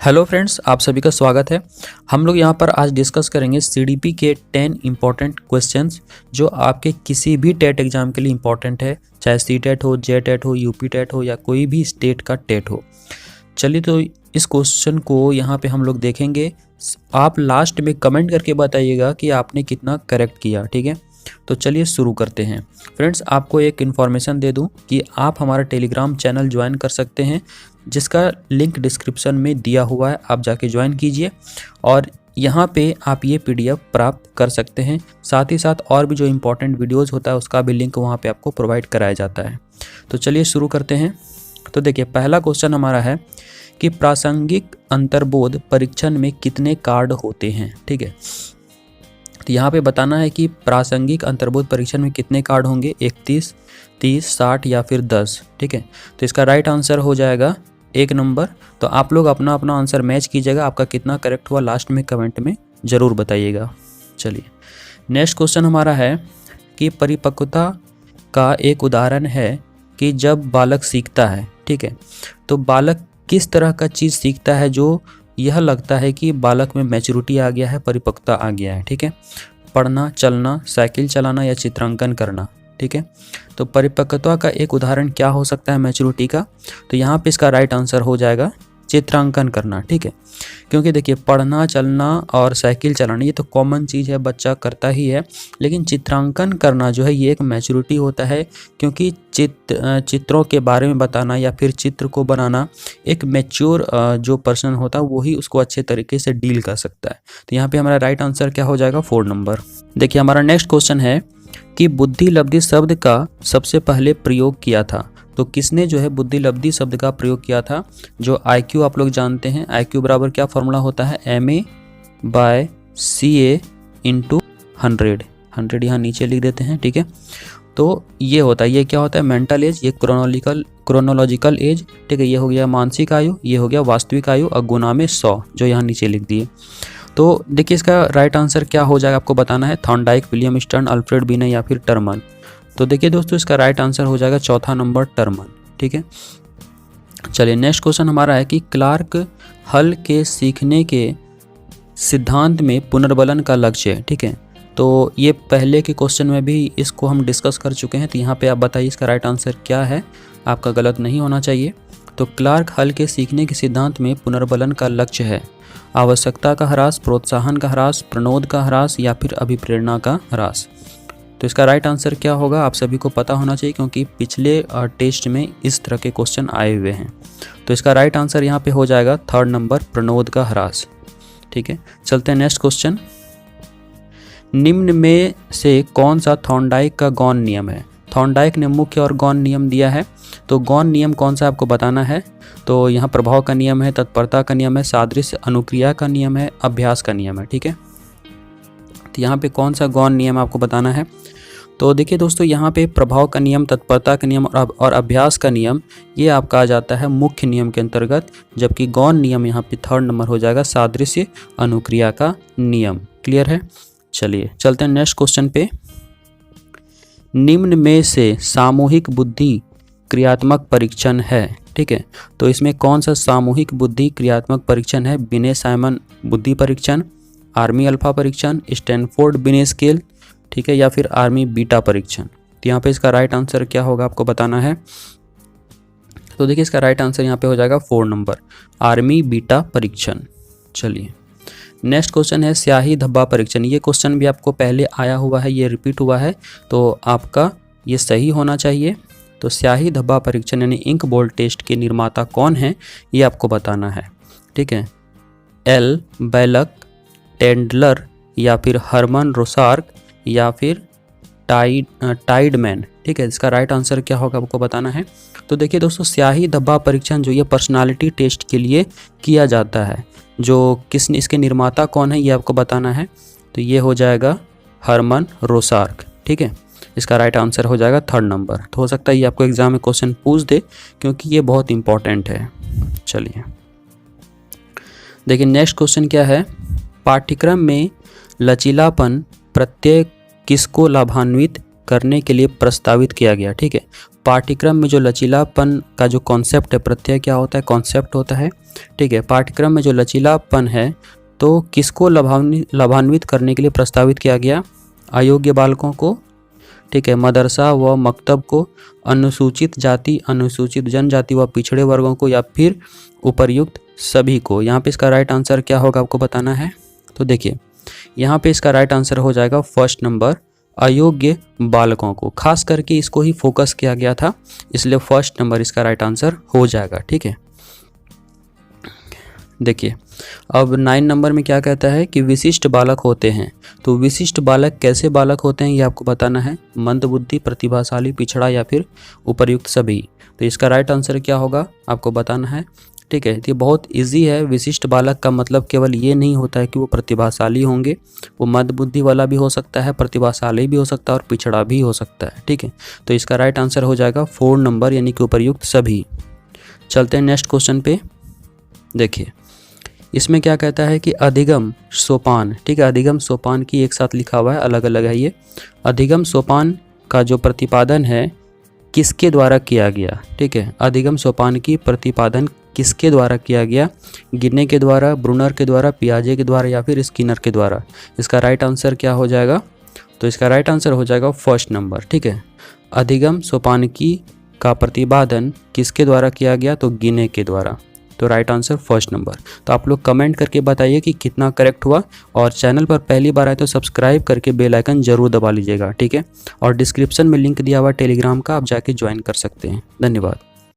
Hello friends, आप सभी का स्वागत है। हम लोग यहाँ पर आज डिस्कस करेंगे सीडीपी के 10 इम्पॉर्टेंट क्वेश्चंस जो आपके किसी भी टेट एग्जाम के लिए इम्पॉर्टेंट है, चाहे सीटेट हो, जेटेट हो, यूपी टेट हो या कोई भी स्टेट का टेट हो। चलिए तो इस क्वेश्चन को यहाँ पे हम लोग देखेंगे। आप लास्ट में कमेंट करके बताइएगा कि आपने कितना करेक्ट किया, ठीक है। तो चलिए शुरू करते हैं। फ्रेंड्स, आपको एक इन्फॉर्मेशन दे दूं कि आप हमारा टेलीग्राम चैनल ज्वाइन कर सकते हैं, जिसका लिंक डिस्क्रिप्शन में दिया हुआ है। आप जाके ज्वाइन कीजिए और यहाँ पे आप ये पीडीएफ प्राप्त कर सकते हैं। साथ ही साथ और भी जो इम्पोर्टेंट वीडियोज़ होता है उसका भी लिंक वहाँ पे आपको प्रोवाइड कराया जाता है। तो चलिए शुरू करते हैं। तो देखिए, पहला क्वेश्चन हमारा है कि प्रासंगिक अंतर्बोध परीक्षण में कितने कार्ड होते हैं, ठीक है। तो यहाँ पे बताना है कि प्रासंगिक अंतर्बोध परीक्षण में कितने कार्ड होंगे, 31, 30, 60 या फिर 10, ठीक है। तो इसका राइट आंसर हो जाएगा 1 नंबर। तो आप लोग अपना अपना आंसर मैच कीजिएगा, आपका कितना करेक्ट हुआ लास्ट में कमेंट में ज़रूर बताइएगा। चलिए नेक्स्ट क्वेश्चन हमारा है कि परिपक्वता का एक उदाहरण है कि जब बालक सीखता है, ठीक है। तो बालक किस तरह का चीज़ सीखता है जो यह लगता है कि बालक में मैच्योरिटी आ गया है, परिपक्वता आ गया है, ठीक है। पढ़ना, चलना, साइकिल चलाना या चित्रांकन करना, ठीक है। तो परिपक्वता का एक उदाहरण क्या हो सकता है मैच्योरिटी का? तो यहाँ पे इसका राइट आंसर हो जाएगा चित्रांकन करना, ठीक है। क्योंकि देखिए, पढ़ना, चलना और साइकिल चलाना ये तो कॉमन चीज़ है, बच्चा करता ही है। लेकिन चित्रांकन करना जो है ये एक मैच्योरिटी होता है, क्योंकि चित्रों के बारे में बताना या फिर चित्र को बनाना एक मैच्योर जो पर्सन होता है वही उसको अच्छे तरीके से डील कर सकता है। तो यहाँ पे हमारा राइट आंसर क्या हो जाएगा? 4 नंबर। देखिए, हमारा नेक्स्ट क्वेश्चन है कि बुद्धि लब्धि शब्द का सबसे पहले प्रयोग किया था। तो किसने जो है बुद्धि लब्धि शब्द का प्रयोग किया था? जो IQ आप लोग जानते हैं, IQ बराबर क्या फॉर्मूला होता है? MA/CA × 100 यहाँ नीचे लिख देते हैं, ठीक है। तो ये होता है, ये क्या होता है? मेंटल एज, ये क्रोनोलॉजिकल एज, ठीक है। ये हो गया मानसिक आयु, ये हो गया वास्तविक आयु और गुना में 100 जो यहाँ नीचे लिख दिए। तो देखिए, इसका राइट आंसर क्या हो जाएगा आपको बताना है। थॉर्नडाइक, विलियम स्टर्न, अल्फ्रेड बिने या फिर टर्मन। तो देखिए दोस्तों, इसका राइट आंसर हो जाएगा 4था नंबर, टर्मन, ठीक है। चलिए नेक्स्ट क्वेश्चन हमारा है कि क्लार्क हल के सीखने के सिद्धांत में पुनर्बलन का लक्ष्य है, ठीक है। तो ये पहले के क्वेश्चन में भी इसको हम डिस्कस कर चुके हैं। तो यहाँ पे आप बताइए इसका राइट आंसर क्या है, आपका गलत नहीं होना चाहिए। तो क्लार्क हल के सीखने के सिद्धांत में पुनर्बलन का लक्ष्य है आवश्यकता का ह्रास, प्रोत्साहन का ह्रास, प्रणोद का ह्रास या फिर अभिप्रेरणा का ह्रास। तो इसका राइट आंसर क्या होगा आप सभी को पता होना चाहिए, क्योंकि पिछले टेस्ट में इस तरह के क्वेश्चन आए हुए हैं। तो इसका राइट आंसर यहाँ पे हो जाएगा 3rd नंबर, प्रणोद का ह्रास, ठीक है। चलते हैं नेक्स्ट क्वेश्चन। निम्न में से कौन सा थॉर्नडाइक का गौण नियम है? थॉर्नडाइक ने मुख्य और गौण नियम दिया है। तो गौण नियम कौन सा आपको बताना है? तो यहाँ प्रभाव का नियम है, तत्परता का नियम है, सादृश्य अनुक्रिया का नियम है, अभ्यास का नियम है, ठीक है। तो यहाँ पे कौन सा गौण नियम आपको बताना है? तो देखिए दोस्तों, यहाँ पे प्रभाव का नियम, तत्परता का नियम और अभ्यास का नियम ये आपका आ जाता है मुख्य नियम के अंतर्गत, जबकि गौण नियम यहाँ पे 3rd नंबर हो जाएगा, सादृश्य अनुक्रिया का नियम। क्लियर है? चलिए चलते हैं नेक्स्ट क्वेश्चन पे। निम्न में से सामूहिक बुद्धि क्रियात्मक परीक्षण है, ठीक है। तो इसमें कौन सा सामूहिक बुद्धि क्रियात्मक परीक्षण है? बिने साइमन बुद्धि परीक्षण, आर्मी अल्फा परीक्षण, स्टैनफोर्ड बिने स्केल, ठीक है, या फिर आर्मी बीटा परीक्षण। तो यहाँ पे इसका राइट आंसर क्या होगा आपको बताना है। तो देखिए, इसका राइट आंसर यहाँ पे हो जाएगा 4 नंबर, आर्मी बीटा परीक्षण। चलिए नेक्स्ट क्वेश्चन है स्याही धब्बा परीक्षण। ये क्वेश्चन भी आपको पहले आया हुआ है, ये रिपीट हुआ है, तो आपका ये सही होना चाहिए। तो स्याही धब्बा परीक्षण यानी इंक बॉल टेस्ट के निर्माता कौन है ये आपको बताना है, ठीक है। एल बैलक, टेंडलर या फिर हरमन रोसार्क या फिर टाइडमैन, ठीक है। इसका राइट आंसर क्या होगा आपको बताना है। तो देखिए दोस्तों, स्याही धब्बा परीक्षण जो ये पर्सनालिटी टेस्ट के लिए किया जाता है, जो किसने, इसके निर्माता कौन है ये आपको बताना है। तो ये हो जाएगा हरमन रोसार्क, ठीक है। इसका राइट आंसर हो जाएगा 3rd नंबर। तो हो सकता है ये आपको एग्जाम में क्वेश्चन पूछ दे, क्योंकि ये बहुत इंपॉर्टेंट है। चलिए देखिए नेक्स्ट क्वेश्चन क्या है। पाठ्यक्रम में लचीलापन प्रत्यय किसको लाभान्वित करने के लिए प्रस्तावित किया गया, ठीक है। पाठ्यक्रम में जो लचीलापन का जो कॉन्सेप्ट है, प्रत्यय क्या होता है, कॉन्सेप्ट होता है। ठीक है, पाठ्यक्रम में जो लचीलापन है तो किसको लाभान्वित करने के लिए प्रस्तावित किया गया, अयोग्य बालकों को, ठीक है, मदरसा व मकतब को, अनुसूचित जाति अनुसूचित जनजाति व पिछड़े वर्गों को, या फिर उपर्युक्त सभी को। यहाँ पे इसका राइट आंसर क्या होगा आपको बताना है। तो देखिए यहाँ पे इसका राइट आंसर हो जाएगा फर्स्ट नंबर, अयोग्य बालकों को। खास करके इसको ही फोकस किया गया था, इसलिए फर्स्ट नंबर इसका राइट आंसर हो जाएगा। ठीक है, देखिए अब 9 नंबर में क्या कहता है कि विशिष्ट बालक होते हैं। तो विशिष्ट बालक कैसे बालक होते हैं ये आपको बताना है, मंदबुद्धि, प्रतिभाशाली, पिछड़ा या फिर उपर्युक्त सभी। तो इसका राइट आंसर क्या होगा आपको बताना है। ठीक है, ये बहुत इजी है। विशिष्ट बालक का मतलब केवल ये नहीं होता है कि वो प्रतिभाशाली होंगे, वो मंदबुद्धि वाला भी हो सकता है, प्रतिभाशाली भी हो सकता है और पिछड़ा भी हो सकता है। ठीक है, तो इसका राइट आंसर हो जाएगा 4 नंबर यानी कि उपर्युक्त सभी। चलते हैं नेक्स्ट क्वेश्चन पे। देखिए इसमें क्या कहता है कि अधिगम सोपान, ठीक है, अधिगम सोपान की एक साथ लिखा हुआ है, अलग अलग है ये। अधिगम सोपान का जो प्रतिपादन है किसके द्वारा किया गया। ठीक है, अधिगम सोपान की प्रतिपादन किसके द्वारा किया गया, गिने के द्वारा, ब्रूनर के द्वारा, पियाजे के द्वारा या फिर स्किनर के द्वारा। इसका राइट आंसर क्या हो जाएगा, तो इसका राइट आंसर हो जाएगा फर्स्ट नंबर। ठीक है, अधिगम सोपान की का प्रतिपादन किसके द्वारा किया गया, तो गिने के द्वारा। तो राइट आंसर फर्स्ट नंबर। तो आप लोग कमेंट करके बताइए कि कितना करेक्ट हुआ, और चैनल पर पहली बार आए तो सब्सक्राइब करके बेल आइकन जरूर दबा लीजिएगा। ठीक है, और डिस्क्रिप्शन में लिंक दिया हुआ टेलीग्राम का, आप जाके ज्वाइन कर सकते हैं। धन्यवाद।